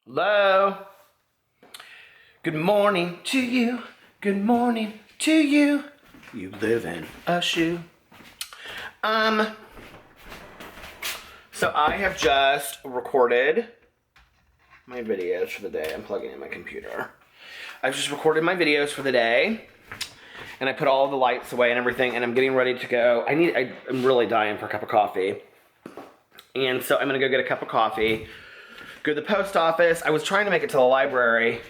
Hello. Good morning to you. Good morning to you. You live in a shoe. So I have just recorded my videos for the day. I'm plugging in my computer. I've just recorded my videos for the day, and I put all the lights away and everything, and I'm getting ready to go. I'm really dying for a cup of coffee. And so I'm gonna go get a cup of coffee, go to the post office. I was trying to make it to the library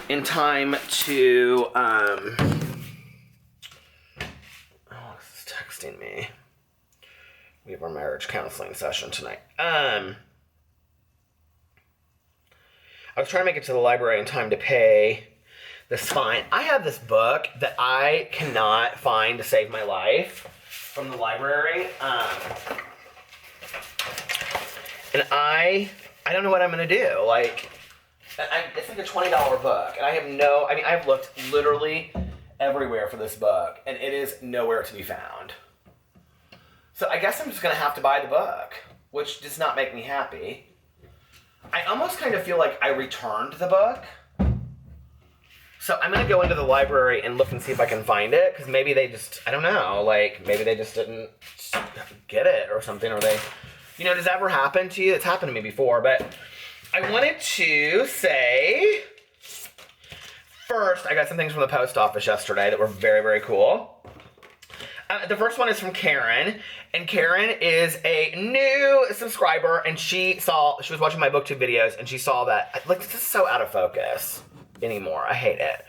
in time to, Alex is texting me. We have our marriage counseling session tonight. I was trying to make it to the library in time to pay this fine. I have this book that I cannot find to save my life from the library. And I don't know what I'm going to do. It's like a $20 book. And I've looked literally everywhere for this book. And it is nowhere to be found. So I guess I'm just going to have to buy the book, which does not make me happy. I almost kind of feel like I returned the book. So I'm going to go into the library and look and see if I can find it. Because maybe they just, I don't know, maybe they just didn't get it or something. Or they, does that ever happen to you? It's happened to me before. But I wanted to say, first, I got some things from the post office yesterday that were very, very cool. The first one is from Karen, and Karen is a new subscriber, and she was watching my booktube videos, and she saw that, this is so out of focus anymore. I hate it.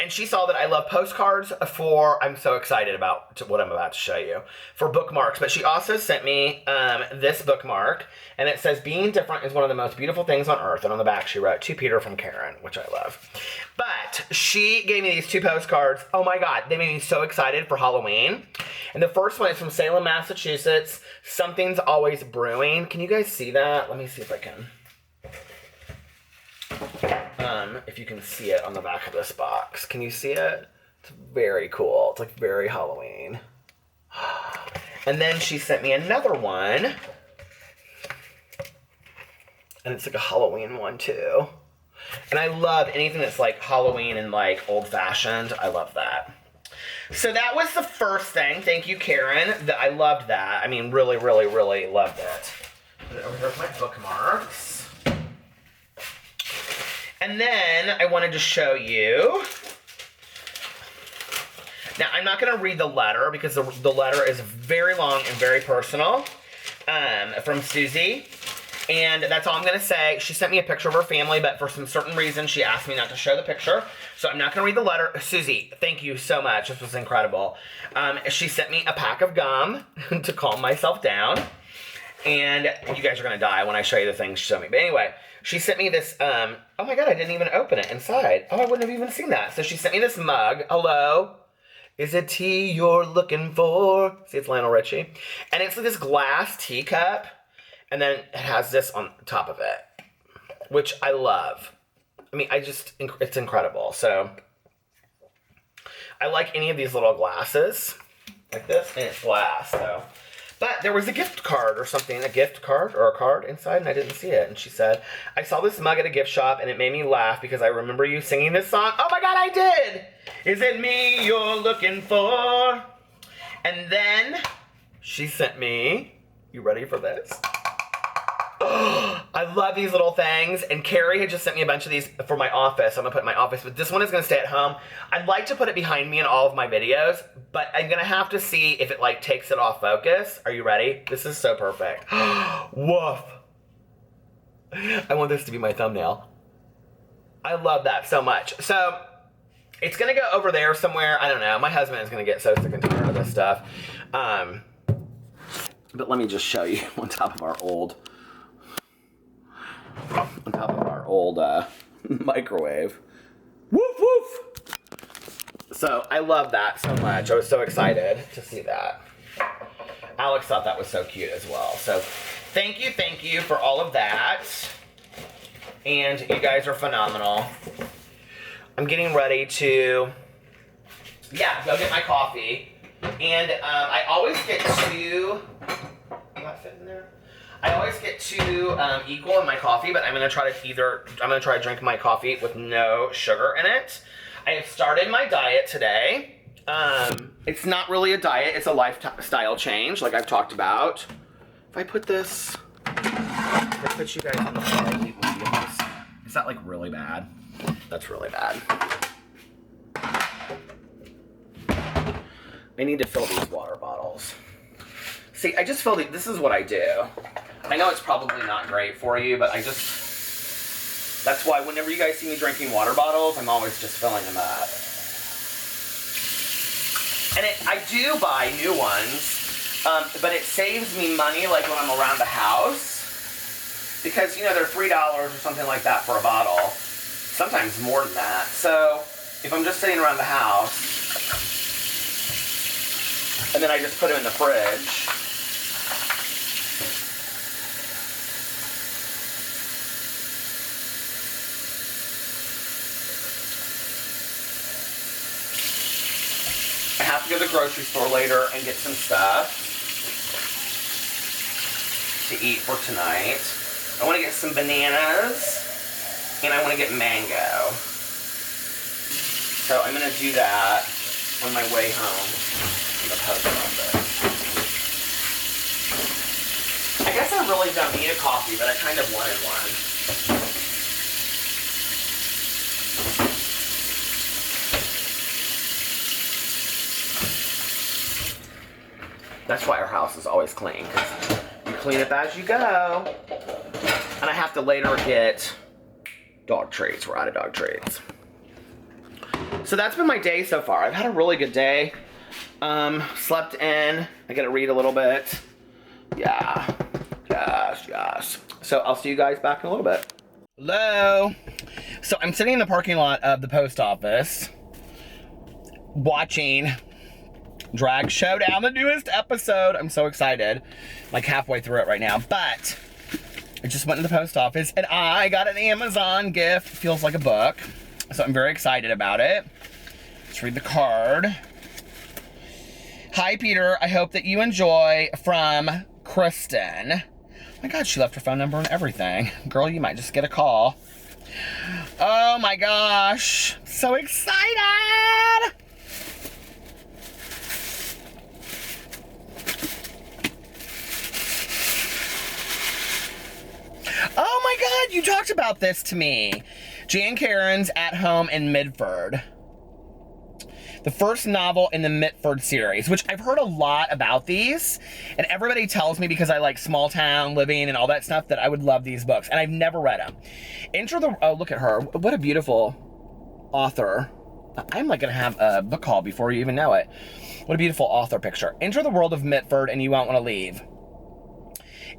And she saw that I love postcards I'm so excited about what I'm about to show you, for bookmarks. But she also sent me this bookmark, and it says, "Being different is one of the most beautiful things on earth." And on the back she wrote, "To Peter from Karen," which I love. But she gave me these two postcards. Oh my God, they made me so excited for Halloween. And the first one is from Salem, Massachusetts. "Something's always brewing." Can you guys see that? Let me see if I can. If you can see it on the back of this box. Can you see it? It's very cool. It's very Halloween. And then she sent me another one. And it's a Halloween one too. And I love anything that's Halloween and old-fashioned. I love that. So that was the first thing. Thank you, Karen. I loved that. Really, really, really loved it. Put it over here with my bookmarks. And then I wanted to show you. Now, I'm not going to read the letter because the letter is very long and very personal from Susie. And that's all I'm going to say. She sent me a picture of her family, but for some certain reason, she asked me not to show the picture. So I'm not going to read the letter. Susie, thank you so much. This was incredible. She sent me a pack of gum to calm myself down. And you guys are going to die when I show you the things she sent me. But anyway, she sent me this, oh my God, I didn't even open it inside. Oh, I wouldn't have even seen that. So she sent me this mug. Hello? Is it tea you're looking for? See, it's Lionel Richie. And it's this glass teacup. And then it has this on top of it, which I love. It's incredible. So I like any of these little glasses like this, and it's glass, so. But there was a gift card or something, a gift card or a card inside, and I didn't see it. And she said, "I saw this mug at a gift shop, and it made me laugh because I remember you singing this song." Oh my God, I did! "Is it me you're looking for?" And then she sent me, you ready for this? I love these little things, and Carrie had just sent me a bunch of these for my office. I'm going to put it in my office, but this one is going to stay at home. I'd like to put it behind me in all of my videos, but I'm going to have to see if it takes it off focus. Are you ready? This is so perfect. Woof. I want this to be my thumbnail. I love that so much. So it's going to go over there somewhere. I don't know. My husband is going to get so sick and tired of this stuff. But let me just show you on top of our old microwave. Woof, woof. So I love that so much. I was so excited to see that. Alex thought that was so cute as well. So thank you for all of that. And you guys are phenomenal. I'm getting ready to, go get my coffee. And I always get two, you got fit in there? I always get too equal in my coffee, but I'm gonna try to drink my coffee with no sugar in it. I have started my diet today. It's not really a diet, it's a lifestyle change, like I've talked about. If I put this, if I put you guys on the plate, is that like really bad? That's really bad. I need to fill these water bottles. See, I just feel that this is what I do. I know it's probably not great for you, but that's why whenever you guys see me drinking water bottles, I'm always just filling them up. And I do buy new ones, but it saves me money like when I'm around the house. Because, you know, they're $3 or something like that for a bottle. Sometimes more than that. So, if I'm just sitting around the house, and then I just put them in the fridge, I have to go to the grocery store later and get some stuff to eat for tonight. I want to get some bananas, and I want to get mango. So I'm going to do that on my way home from the post office. I guess I really don't need a coffee, but I kind of wanted one. That's why our house is always clean, because you clean up as you go. And I have to later get dog treats. We're out of dog treats. So that's been my day so far. I've had a really good day. Slept in. I got to read a little bit. Yeah. Yes. So I'll see you guys back in a little bit. Hello. So I'm sitting in the parking lot of the post office watching Drag Showdown, the newest episode. I'm so excited. Like halfway through it right now. But I just went to the post office and I got an Amazon gift. It feels like a book. So I'm very excited about it. Let's read the card. Hi, Peter. I hope that you enjoy, from Kristen. Oh my God, she left her phone number and everything. Girl, you might just get a call. Oh my gosh. So excited. Oh my God, you talked about this to me. Jan Karen's At Home in Midford. The first novel in the Mitford series, which I've heard a lot about these, and everybody tells me, because I like small town living and all that stuff, that I would love these books, and I've never read them. Oh, look at her. What a beautiful author. I'm like gonna have a book haul before you even know it. What a beautiful author picture. Enter the world of Mitford and you won't want to leave.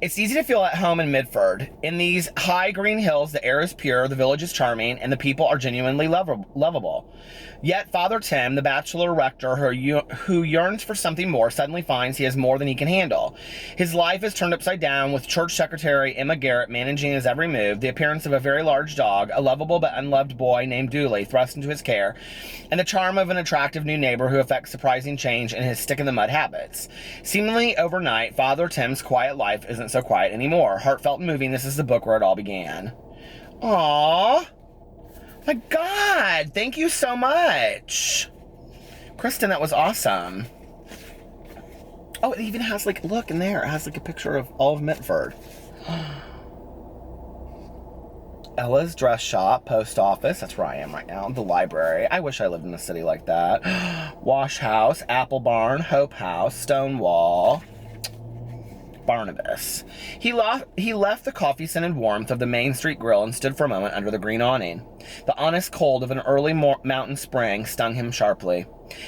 It's easy to feel at home in Midford. In these high green hills, the air is pure, the village is charming, and the people are genuinely lovable. Yet Father Tim, the bachelor rector who yearns for something more, suddenly finds he has more than he can handle. His life is turned upside down, with church secretary Emma Garrett managing his every move, the appearance of a very large dog, a lovable but unloved boy named Dooley thrust into his care, and the charm of an attractive new neighbor who effects surprising change in his stick-in-the-mud habits. Seemingly overnight, Father Tim's quiet life isn't so quiet anymore. Heartfelt and moving, this is the book where it all began. Aww. My God, thank you so much. Kristen, that was awesome. Oh, it even has like, look in there, it has like a picture of all of Mitford. Ella's Dress Shop, Post Office, that's where I am right now. The library, I wish I lived in a city like that. Wash House, Apple Barn, Hope House, Stonewall, Barnabas. He left the coffee-scented warmth of the Main Street Grill and stood for a moment under the green awning. The honest cold of an early mountain spring stung him sharply.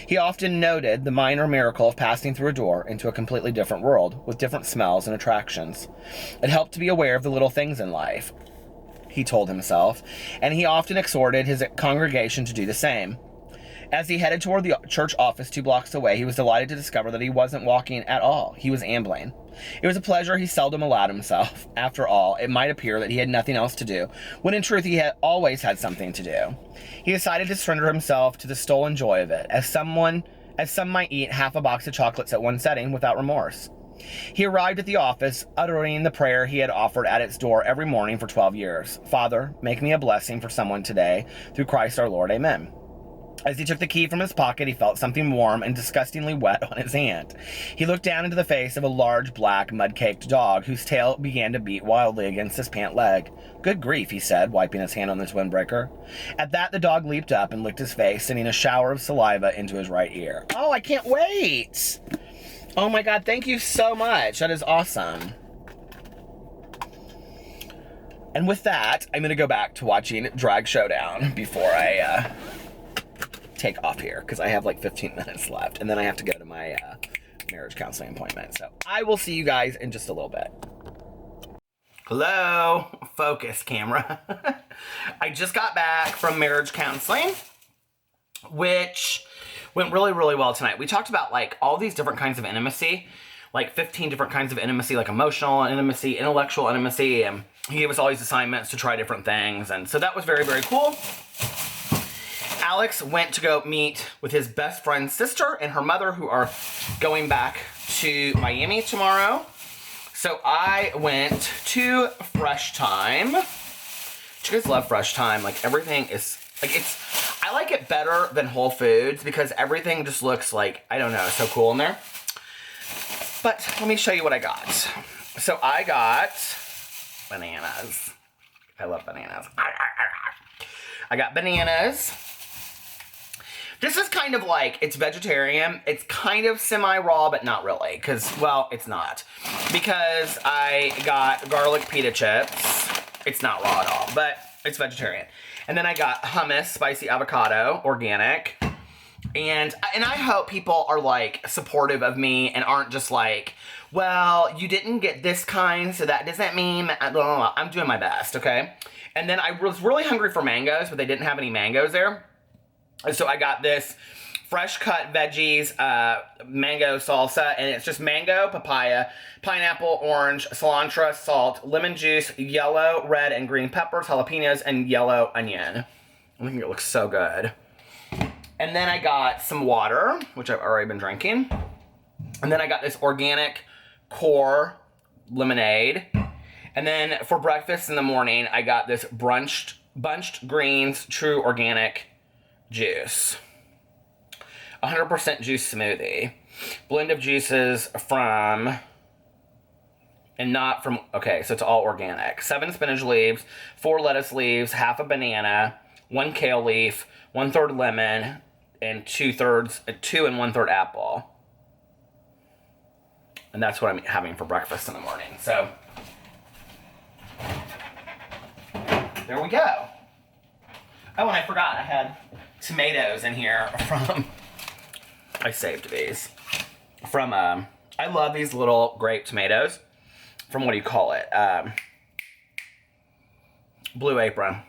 He often noted the minor miracle of passing through a door into a completely different world, with different smells and attractions. It helped to be aware of the little things in life, he told himself, and he often exhorted his congregation to do the same. As he headed toward the church office 2 blocks away, he was delighted to discover that he wasn't walking at all. He was ambling. It was a pleasure he seldom allowed himself. After all, it might appear that he had nothing else to do, when in truth he had always had something to do. He decided to surrender himself to the stolen joy of it, as some might eat half a box of chocolates at one setting without remorse. He arrived at the office, uttering the prayer he had offered at its door every morning for 12 years. Father, make me a blessing for someone today. Through Christ our Lord. Amen. As he took the key from his pocket, he felt something warm and disgustingly wet on his hand. He looked down into the face of a large, black, mud-caked dog whose tail began to beat wildly against his pant leg. Good grief, he said, wiping his hand on his windbreaker. At that, the dog leaped up and licked his face, sending a shower of saliva into his right ear. Oh, I can't wait! Oh my God, thank you so much. That is awesome. And with that, I'm going to go back to watching Drag Showdown before I take off here, because I have like 15 minutes left, and then I have to go to my marriage counseling appointment. So I will see you guys in just a little bit. Hello, focus camera. I just got back from marriage counseling, which went really, really well tonight. We talked about like all these different kinds of intimacy, like 15 different kinds of intimacy, like emotional intimacy, intellectual intimacy, and he gave us all these assignments to try different things, and so that was very, very cool. Alex went to go meet with his best friend's sister and her mother, who are going back to Miami tomorrow. So I went to Fresh Time. Do you guys love Fresh Time? Like everything is, like I like it better than Whole Foods because everything just looks like, I don't know, so cool in there. But let me show you what I got. So I got bananas. I love bananas. I got bananas. This is kind of like, it's vegetarian. It's kind of semi-raw, but not really. Because, well, it's not. Because I got garlic pita chips. It's not raw at all, but it's vegetarian. And then I got hummus, spicy avocado, organic. And I hope people are, like, supportive of me and aren't just like, well, you didn't get this kind, so that doesn't mean, blah, blah, blah. I'm doing my best, okay? And then I was really hungry for mangoes, but they didn't have any mangoes there. So I got this fresh cut veggies mango salsa, and it's just mango, papaya, pineapple, orange, cilantro, salt, lemon juice, yellow, red, and green peppers, jalapenos, and yellow onion. I think it looks so good. And then I got some water, which I've already been drinking. And then I got this organic core lemonade. And then for breakfast in the morning, I got this bunched greens, true organic juice. 100% juice smoothie. Blend of juices from, and not from, okay, so it's all organic. 7 spinach leaves, 4 lettuce leaves, half a banana, 1 kale leaf, 1/3 lemon, and 2 and 1/3 apple. And that's what I'm having for breakfast in the morning. So, there we go. Oh, and I forgot I had tomatoes in here from, I saved these, from, I love these little grape tomatoes, from what do you call it, Blue Apron.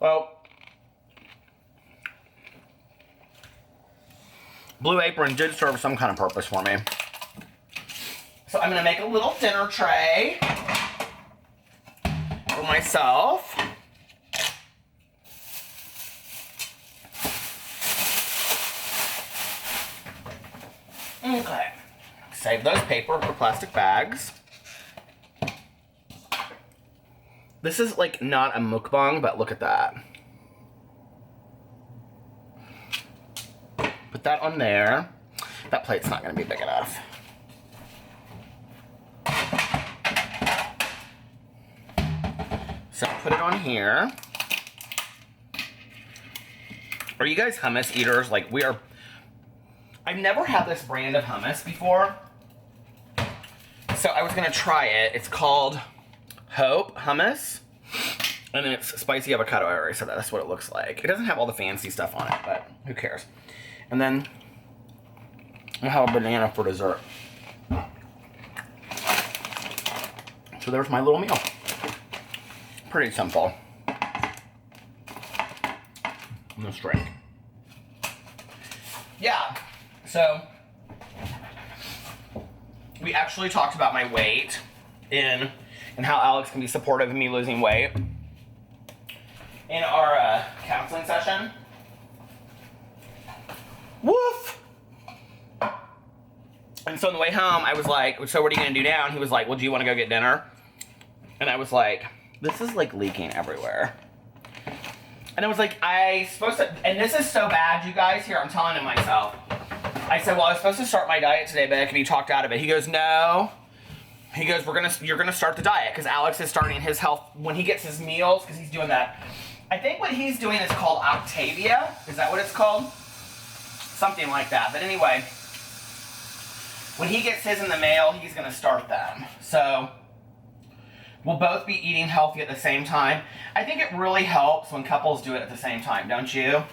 Well, Blue Apron did serve some kind of purpose for me. So I'm going to make a little dinner tray for myself. Okay, save those paper or plastic bags. This is like not a mukbang, but look at that. Put that on there. That plate's not going to be big enough. So put it on here. Are you guys hummus eaters? Like we are. I've never had this brand of hummus before, so I was gonna try it. It's called Hope Hummus, and it's spicy avocado. I already said that. That's what it looks like. It doesn't have all the fancy stuff on it, but who cares? And then I have a banana for dessert. So there's my little meal. Pretty simple. And this drink. Yeah. So, we actually talked about my weight and how Alex can be supportive of me losing weight in our counseling session. Woof! And so on the way home, I was like, so what are you gonna do now? And he was like, well, do you wanna go get dinner? And I was like, this is like leaking everywhere. And I was like, and this is so bad, you guys, here, I'm telling him myself. I said, well, I was supposed to start my diet today, but I could be talked out of it. He goes, no. He goes, you're gonna start the diet, because Alex is starting his health, when he gets his meals, because he's doing that. I think what he's doing is called Octavia. Is that what it's called? Something like that. But anyway, when he gets his in the mail, he's gonna start them. So, we'll both be eating healthy at the same time. I think it really helps when couples do it at the same time, don't you?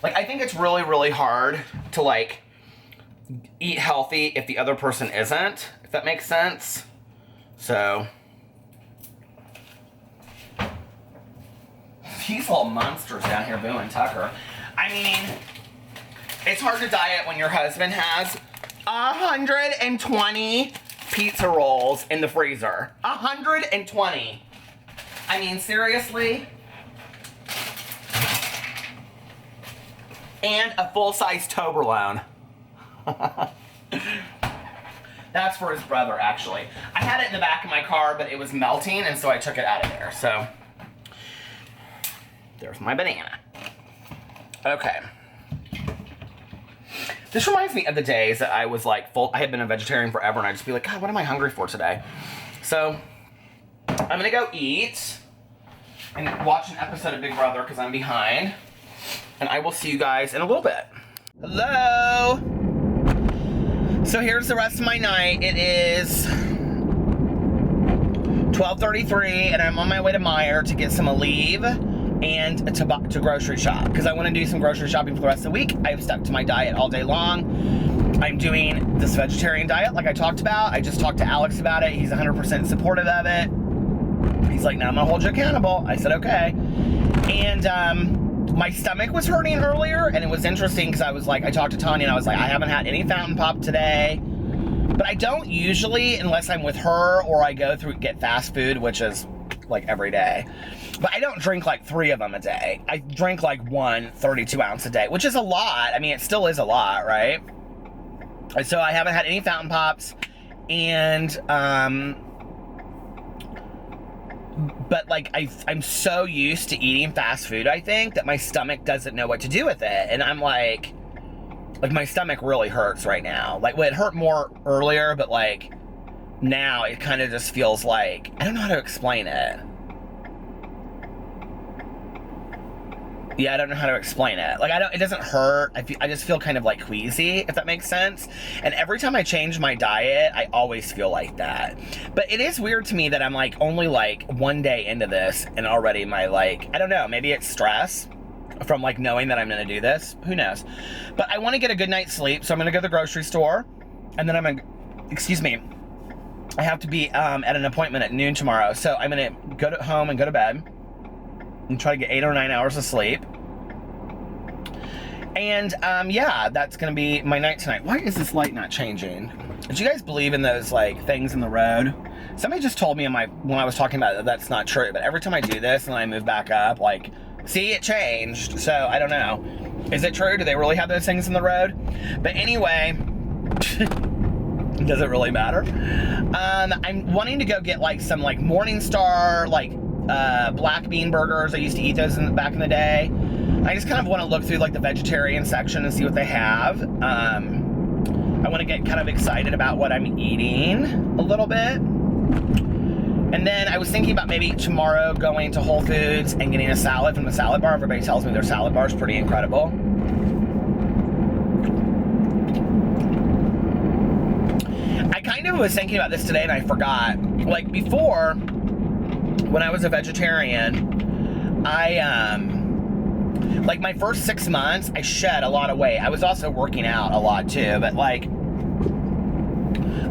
Like, I think it's really, really hard to, like, eat healthy if the other person isn't, if that makes sense. So, these little monsters down here booing Tucker. I mean, it's hard to diet when your husband has 120 pizza rolls in the freezer. 120. I mean, seriously? And a full-size Toblerone. That's for his brother, actually. I had it in the back of my car, but it was melting, and so I took it out of there. So, there's my banana. Okay. This reminds me of the days that I was like I had been a vegetarian forever, and I'd just be like, God, what am I hungry for today? So, I'm gonna go eat and watch an episode of Big Brother because I'm behind. And I will see you guys in a little bit. Hello! So here's the rest of my night. It is 12:33, and I'm on my way to Meijer to get some Aleve and to grocery shop, because I want to do some grocery shopping for the rest of the week. I've stuck to my diet all day long. I'm doing this vegetarian diet like I talked about. I just talked to Alex about it. He's 100% supportive of it. He's like, no, I'm gonna hold you accountable. I said, okay. And my stomach was hurting earlier, and it was interesting because I was like, I talked to Tanya, and I was like, I haven't had any fountain pop today. But I don't usually, unless I'm with her or I go through get fast food, which is like every day. But I don't drink like 3 of them a day. I drink like 1 32-ounce a day, which is a lot. I mean, it still is a lot, right? So I haven't had any fountain pops, and but like I'm so used to eating fast food, I think, that my stomach doesn't know what to do with it. And I'm like my stomach really hurts right now. Like, well, it hurt more earlier, but like now it kind of just feels like, I don't know how to explain it. Yeah, I don't know how to explain it. Like, it doesn't hurt. I just feel kind of like queasy, if that makes sense. And every time I change my diet, I always feel like that. But it is weird to me that I'm like only like 1 day into this, and already my like, I don't know, maybe it's stress from like knowing that I'm gonna do this. Who knows? But I want to get a good night's sleep, so I'm gonna go to the grocery store, and then I'm gonna, excuse me, I have to be at an appointment at noon tomorrow. So I'm gonna go home and go to bed and try to get 8 or 9 hours of sleep. And yeah, that's gonna be my night tonight. Why is this light not changing? Did you guys believe in those like things in the road? Somebody just told me when I was talking about it, that's not true. But every time I do this and I move back up, like, see, it changed. So I don't know. Is it true? Do they really have those things in the road? But anyway, does it really matter? I'm wanting to go get like some like Morningstar like black bean burgers. I used to eat those back in the day. I just kind of want to look through like the vegetarian section and see what they have. I want to get kind of excited about what I'm eating a little bit. And then I was thinking about maybe tomorrow going to Whole Foods and getting a salad from the salad bar. Everybody tells me their salad bar is pretty incredible. I kind of was thinking about this today and I forgot. Like before, when I was a vegetarian, like my first 6 months, I shed a lot of weight. I was also working out a lot too, but like,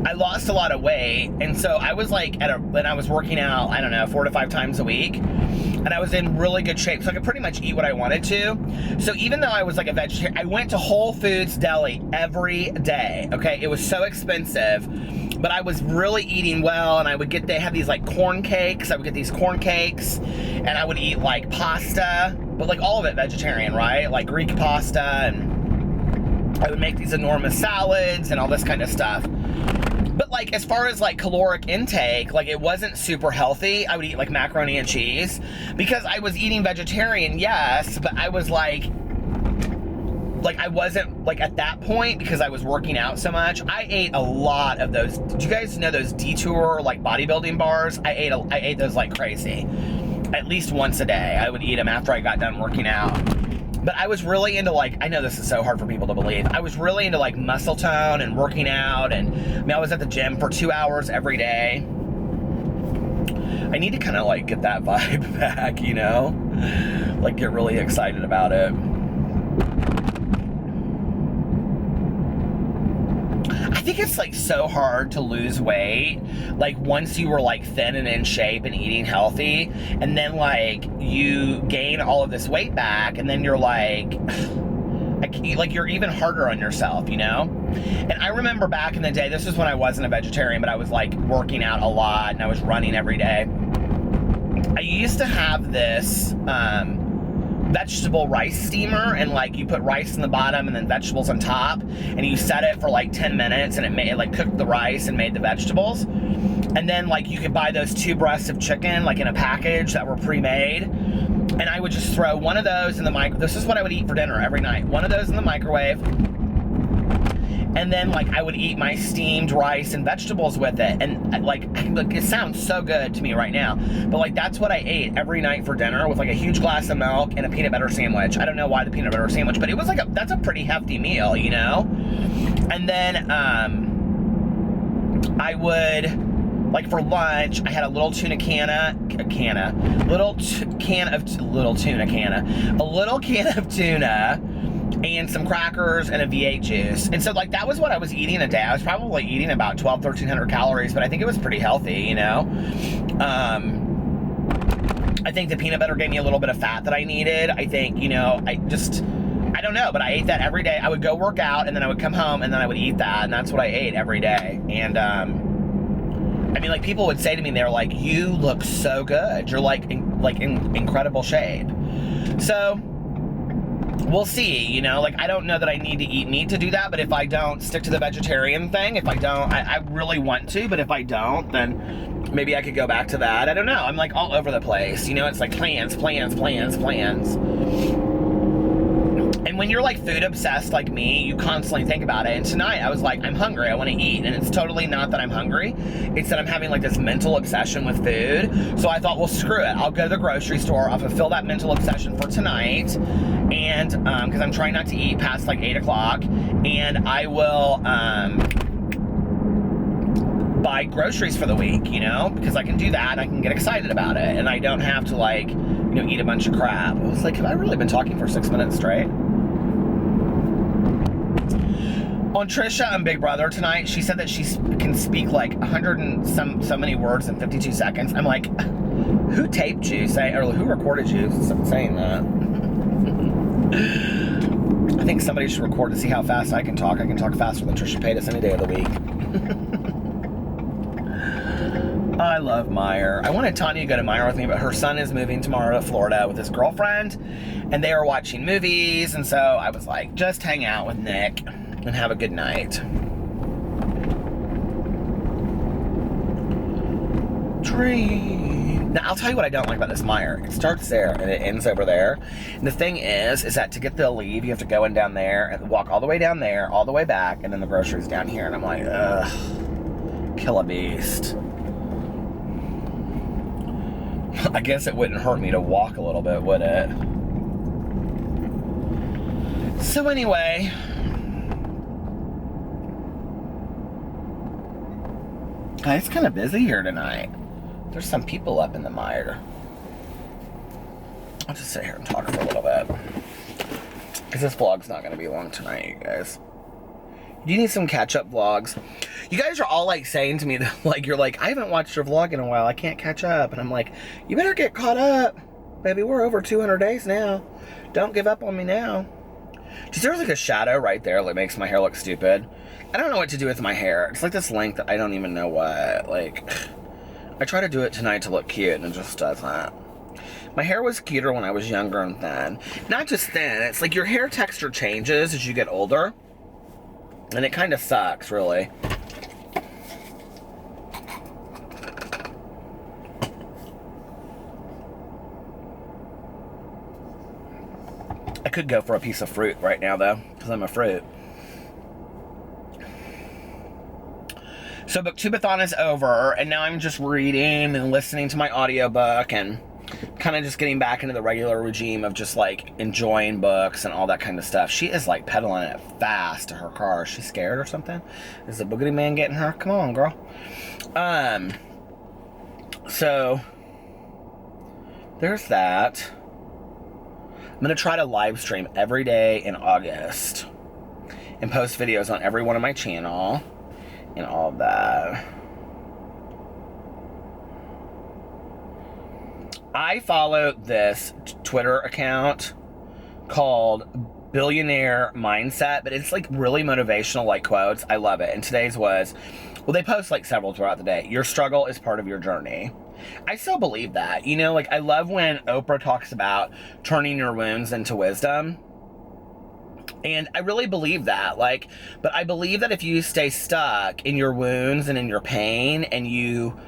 I lost a lot of weight. And so I was like when I was working out, I don't know, 4 to 5 times a week. And I was in really good shape. So I could pretty much eat what I wanted to. So even though I was like a vegetarian, I went to Whole Foods Deli every day. Okay. It was so expensive, but I was really eating well. And they had these like corn cakes. I would get these corn cakes and I would eat like pasta, but like all of it vegetarian, right? Like Greek pasta, and I would make these enormous salads and all this kind of stuff. like, as far as, like, caloric intake, like, it wasn't super healthy. I would eat, like, macaroni and cheese. Because I was eating vegetarian, yes, but I was, like, I wasn't, like, at that point, because I was working out so much, I ate a lot of those. Do you guys know those Detour, like, bodybuilding bars? I ate those like crazy. At least once a day. I would eat them after I got done working out. But I was really into, like, I know this is so hard for people to believe. I was really into, like, muscle tone and working out. And, I mean, I was at the gym for 2 hours every day. I need to kind of, like, get that vibe back, you know? Like, get really excited about it. I think it's, like, so hard to lose weight, like, once you were, like, thin and in shape and eating healthy, and then, like, you gain all of this weight back, and then you're like, you're even harder on yourself, you know? And I remember back in the day, this was when I wasn't a vegetarian, but I was, like, working out a lot, and I was running every day. I used to have this, vegetable rice steamer, and like you put rice in the bottom and then vegetables on top, and you set it for like 10 minutes and it like cooked the rice and made the vegetables. And then like you could buy those 2 breasts of chicken like in a package that were pre-made, and I would just throw one of those in the microwave. This is what I would eat for dinner every night. One of those in the microwave, and then like I would eat my steamed rice and vegetables with it. And like it sounds so good to me right now, but like that's what I ate every night for dinner, with like a huge glass of milk and a peanut butter sandwich. I don't know why the peanut butter sandwich, but it was like that's a pretty hefty meal, you know? And then I would, like, for lunch, I had a little tuna can of tuna and some crackers and a V8 juice. And so, like, that was what I was eating a day. I was probably eating about 1,300 calories, but I think it was pretty healthy, you know? I think the peanut butter gave me a little bit of fat that I needed. I think, you know, I don't know, but I ate that every day. I would go work out, and then I would come home, and then I would eat that, and that's what I ate every day. And, I mean, like, people would say to me, they're like, you look so good. You're, like, in incredible shape. So, we'll see, you know? Like, I don't know that I need to eat meat to do that, but if I don't stick to the vegetarian thing, if I don't, I really want to, but if I don't, then maybe I could go back to that. I don't know. I'm, like, all over the place. You know, it's like plans. And when you're, like, food obsessed like me, you constantly think about it. And tonight, I was like, I'm hungry, I want to eat. And it's totally not that I'm hungry. It's that I'm having, like, this mental obsession with food. So I thought, well, screw it. I'll go to the grocery store. I'll fulfill that mental obsession for tonight. And, because I'm trying not to eat past, like, 8 o'clock. And I will, buy groceries for the week, you know? Because I can do that. I can get excited about it. And I don't have to, like, you know, eat a bunch of crap. I was like, have I really been talking for 6 minutes straight? On Trisha and Big Brother tonight, she said that she can speak like 100 and so many words in 52 seconds. I'm like, who taped you or who recorded you saying that? I think somebody should record to see how fast I can talk. I can talk faster than Trisha Paytas any day of the week. I love Meyer. I wanted Tanya to go to Meyer with me, but her son is moving tomorrow to Florida with his girlfriend, and they are watching movies, and so I was like, just hang out with Nick and have a good night. Dream. Now, I'll tell you what I don't like about this Meyer. It starts there and it ends over there. And the thing is that to get the leave, you have to go in down there and walk all the way down there, all the way back, and then the groceries down here. And I'm like, ugh, kill a beast. I guess it wouldn't hurt me to walk a little bit, would it? So anyway, it's kind of busy here tonight. There's some people up in the mire. I'll just sit here and talk for a little bit, because this vlog's not going to be long tonight, you guys. You need some catch-up vlogs. You guys are all, like, saying to me that, like, you're like, I haven't watched your vlog in a while. I can't catch up. And I'm like, you better get caught up. Baby, we're over 200 days now. Don't give up on me now. Just, there's, like, a shadow right there that makes my hair look stupid. I don't know what to do with my hair. It's, like, this length that I don't even know what. Like, I try to do it tonight to look cute, and it just doesn't. My hair was cuter when I was younger and thin. Not just thin. It's, like, your hair texture changes as you get older. And it kind of sucks, really. I could go for a piece of fruit right now, though, because I'm a fruit. So Booktubeathon is over, and now I'm just reading and listening to my audiobook and kind of just getting back into the regular regime of just, like, enjoying books and all that kind of stuff. She is, like, pedaling it fast to her car. Is she scared or something? Is the boogity man getting her? Come on, girl. So there's that. I'm going to try to live stream every day in August and post videos on every one of my channel and all of that. I follow this Twitter account called Billionaire Mindset, but it's like really motivational, like quotes. I love it. And today's was, well, they post like several throughout the day. Your struggle is part of your journey. I still believe that. You know, like I love when Oprah talks about turning your wounds into wisdom. And I really believe that, like, but I believe that if you stay stuck in your wounds and in your pain and you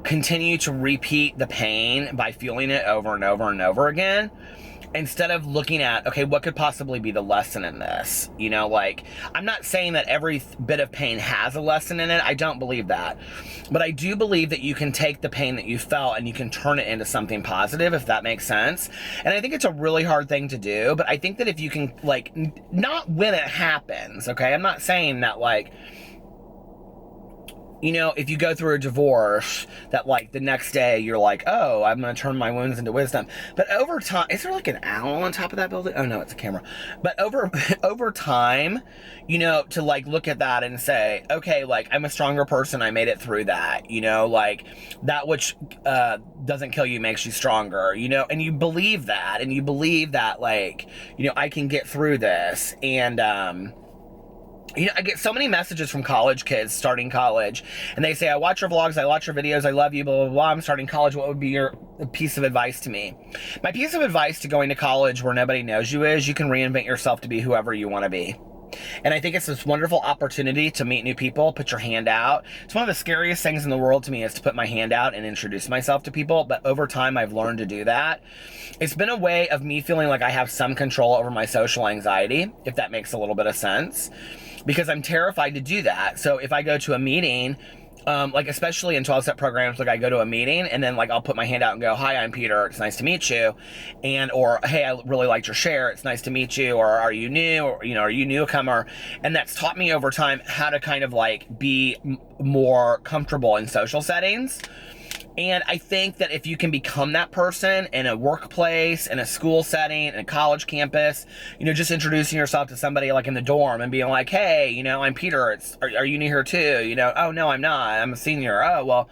continue to repeat the pain by feeling it over and over and over again, instead of looking at, okay, what could possibly be the lesson in this? You know, like, I'm not saying that every bit of pain has a lesson in it. I don't believe that. But I do believe that you can take the pain that you felt and you can turn it into something positive, if that makes sense. And I think it's a really hard thing to do, but I think that if you can, like, not when it happens, okay? I'm not saying that, like, you know, if you go through a divorce, that, like, the next day you're like, oh, I'm going to turn my wounds into wisdom. But over time, is there, like, an owl on top of that building? Oh, no, it's a camera. But over time, you know, to, like, look at that and say, okay, like, I'm a stronger person. I made it through that. You know, like, that which doesn't kill you makes you stronger, you know? And you believe that. And you believe that, like, you know, I can get through this. And, you know, I get so many messages from college kids starting college, and they say, I watch your vlogs, I watch your videos, I love you, blah, blah, blah, I'm starting college. What would be your piece of advice to me? My piece of advice to going to college where nobody knows you is, you can reinvent yourself to be whoever you want to be. And I think it's this wonderful opportunity to meet new people, put your hand out. It's one of the scariest things in the world to me is to put my hand out and introduce myself to people, but over time I've learned to do that. It's been a way of me feeling like I have some control over my social anxiety, if that makes a little bit of sense, because I'm terrified to do that. So if I go to a meeting, like especially in 12-step programs, like I go to a meeting and then like I'll put my hand out and go, hi, I'm Peter, it's nice to meet you. And, or, hey, I really liked your share, it's nice to meet you. Or are you new? Or, you know, are you a newcomer? And that's taught me over time how to kind of like be more comfortable in social settings. And I think that if you can become that person in a workplace, in a school setting, in a college campus, you know, just introducing yourself to somebody like in the dorm and being like, hey, you know, I'm Peter, are you new here too? You know, oh, no, I'm not, I'm a senior. Oh, well,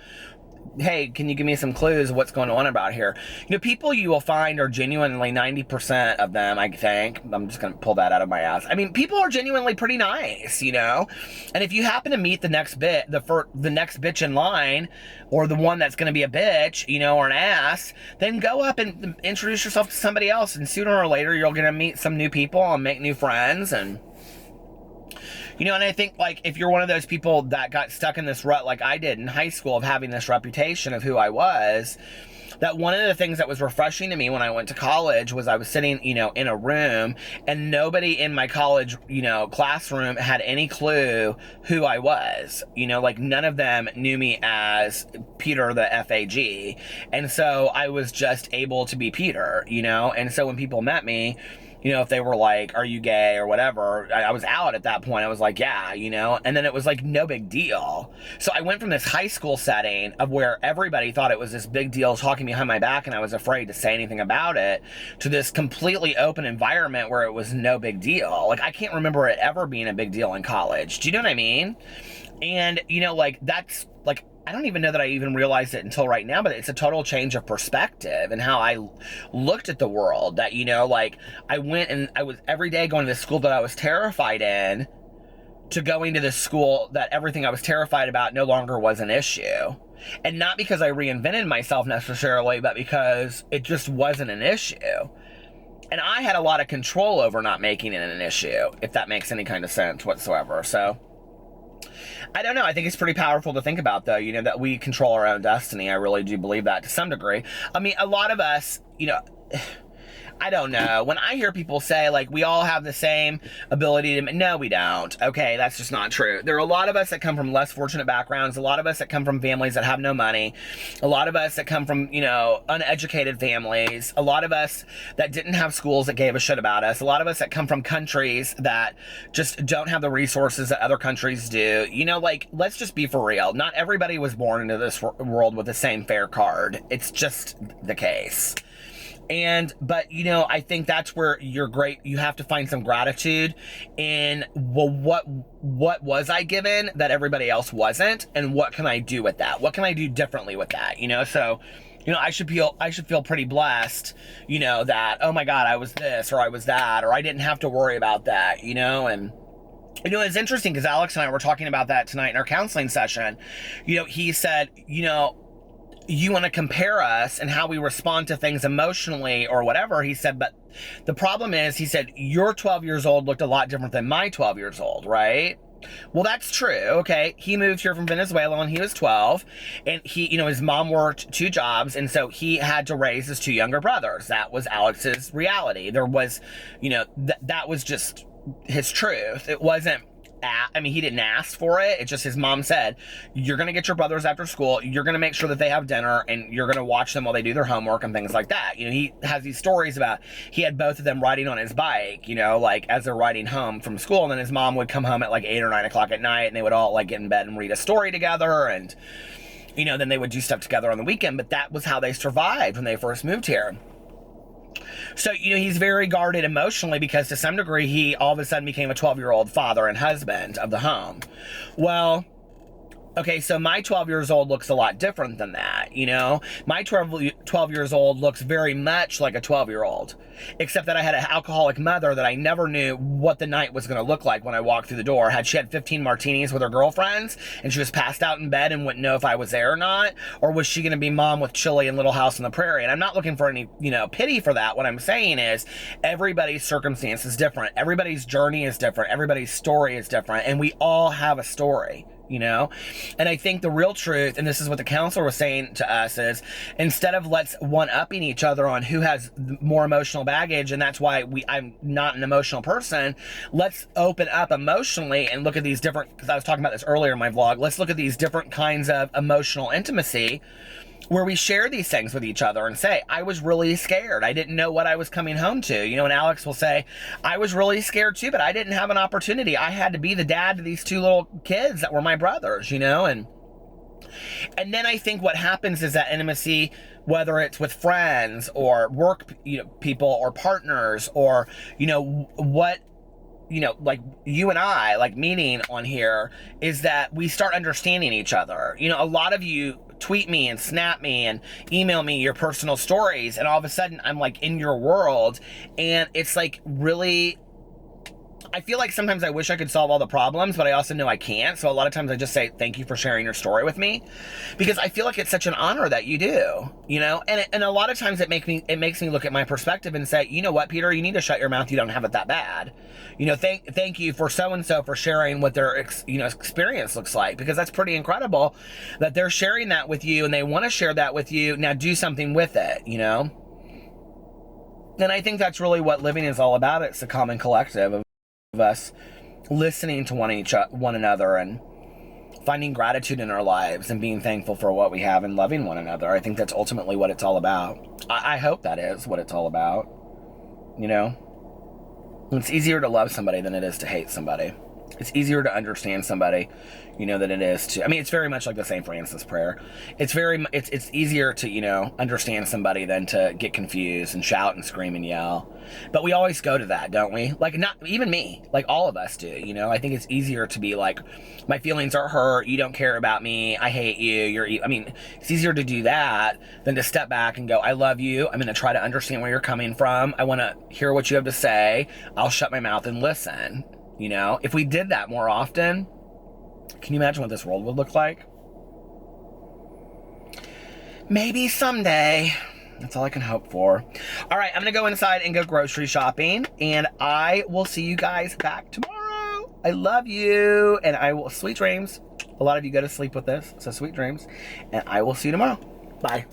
hey, can you give me some clues of what's going on about here? You know, people you will find are genuinely 90% of them, I think. I'm just going to pull that out of my ass. I mean, people are genuinely pretty nice, you know? And if you happen to meet the next bitch in line, or the one that's going to be a bitch, you know, or an ass, then go up and introduce yourself to somebody else. And sooner or later, you're going to meet some new people and make new friends. And you know, and I think, like, if you're one of those people that got stuck in this rut like I did in high school of having this reputation of who I was, that one of the things that was refreshing to me when I went to college was I was sitting, you know, in a room and nobody in my college, you know, classroom had any clue who I was. You know, like none of them knew me as Peter the FAG. And so I was just able to be Peter, you know, and so when people met me, you know, if they were like, are you gay or whatever, I was out at that point. I was like, yeah, you know, and then it was like no big deal. So I went from this high school setting of where everybody thought it was this big deal talking behind my back and I was afraid to say anything about it, to this completely open environment where it was no big deal. Like, I can't remember it ever being a big deal in college. Do you know what I mean? And, you know, like, that's, like, I don't even know that I even realized it until right now, but it's a total change of perspective and how I looked at the world. That, you know, like, I went and I was every day going to the school that I was terrified in, to going to this school that everything I was terrified about no longer was an issue. And not because I reinvented myself necessarily, but because it just wasn't an issue. And I had a lot of control over not making it an issue, if that makes any kind of sense whatsoever. So I don't know. I think it's pretty powerful to think about, though, you know, that we control our own destiny. I really do believe that to some degree. I mean, a lot of us, you know, I don't know. When I hear people say, like, we all have the same ability to... No, we don't. Okay, that's just not true. There are a lot of us that come from less fortunate backgrounds, a lot of us that come from families that have no money, a lot of us that come from, you know, uneducated families, a lot of us that didn't have schools that gave a shit about us, a lot of us that come from countries that just don't have the resources that other countries do. You know, like, let's just be for real. Not everybody was born into this world with the same fare card. It's just the case. But you know, I think that's where you have to find some gratitude in, well, what was I given that everybody else wasn't, and what can I do with that? What can I do differently with that? You know, so, you know, I should feel pretty blessed, you know, that, oh my God, I was this, or I was that, or I didn't have to worry about that, you know. And you know, it's interesting because Alex and I were talking about that tonight in our counseling session. You know, he said, you know, you want to compare us and how we respond to things emotionally or whatever. He said, but the problem is, he said, your 12 years old looked a lot different than my 12 years old, right? Well, that's true. Okay. He moved here from Venezuela when he was 12, and he, you know, his mom worked 2 jobs. And so he had to raise his 2 younger brothers. That was Alex's reality. There was, you know, that was just his truth. It wasn't, I mean, he didn't ask for it. It's just his mom said, you're going to get your brothers after school. You're going to make sure that they have dinner, and you're going to watch them while they do their homework and things like that. You know, he has these stories about, he had both of them riding on his bike, you know, like as they're riding home from school. And then his mom would come home at like 8 or 9 o'clock at night, and they would all like get in bed and read a story together. And, you know, then they would do stuff together on the weekend. But that was how they survived when they first moved here. So, you know, he's very guarded emotionally because to some degree he all of a sudden became a 12-year-old father and husband of the home. Well, okay, so my 12 years old looks a lot different than that, you know? My 12 years old looks very much like a 12-year-old, except that I had an alcoholic mother that I never knew what the night was going to look like when I walked through the door. She had 15 martinis with her girlfriends, and she was passed out in bed and wouldn't know if I was there or not, or was she going to be mom with chili and Little House on the Prairie? And I'm not looking for any, you know, pity for that. What I'm saying is everybody's circumstance is different. Everybody's journey is different. Everybody's story is different, and we all have a story. You know, and I think the real truth, and this is what the counselor was saying to us, is instead of let's one-upping each other on who has more emotional baggage, and that's why I'm not an emotional person, let's open up emotionally and look at these different, because I was talking about this earlier in my vlog, let's look at these different kinds of emotional intimacy where we share these things with each other and say, I was really scared. I didn't know what I was coming home to. You know, and Alex will say, I was really scared too, but I didn't have an opportunity. I had to be the dad to these 2 little kids that were my brothers, you know, and then I think what happens is that intimacy, whether it's with friends or work, you know, people or partners, or, you know, what, you know, like you and I, like meeting on here, is that we start understanding each other. You know, a lot of you tweet me and snap me and email me your personal stories, and all of a sudden I'm like in your world, and it's like really, I feel like sometimes I wish I could solve all the problems, but I also know I can't. So a lot of times I just say, thank you for sharing your story with me, because I feel like it's such an honor that you do, you know? And a lot of times it makes me look at my perspective and say, you know what, Peter, you need to shut your mouth. You don't have it that bad. You know, thank you for so-and-so for sharing what their, experience looks like, because that's pretty incredible that they're sharing that with you and they want to share that with you. Now do something with it, you know? And I think that's really what living is all about. It's a common collective of us listening to one another and finding gratitude in our lives and being thankful for what we have and loving one another. I think that's ultimately what it's all about. I hope that is what it's all about. You know, it's easier to love somebody than it is to hate somebody. It's easier to understand somebody, you know, than it is to, I mean, it's very much like the St. Francis prayer. It's easier to, you know, understand somebody than to get confused and shout and scream and yell. But we always go to that, don't we? Like, not even me, like all of us do, you know? I think it's easier to be like, my feelings are hurt, you don't care about me, I hate you, it's easier to do that than to step back and go, I love you, I'm going to try to understand where you're coming from, I want to hear what you have to say, I'll shut my mouth and listen. You know, if we did that more often, can you imagine what this world would look like? Maybe someday. That's all I can hope for. All right, I'm going to go inside and go grocery shopping, and I will see you guys back tomorrow. I love you, and I will, sweet dreams. A lot of you go to sleep with this, so sweet dreams, and I will see you tomorrow. Bye.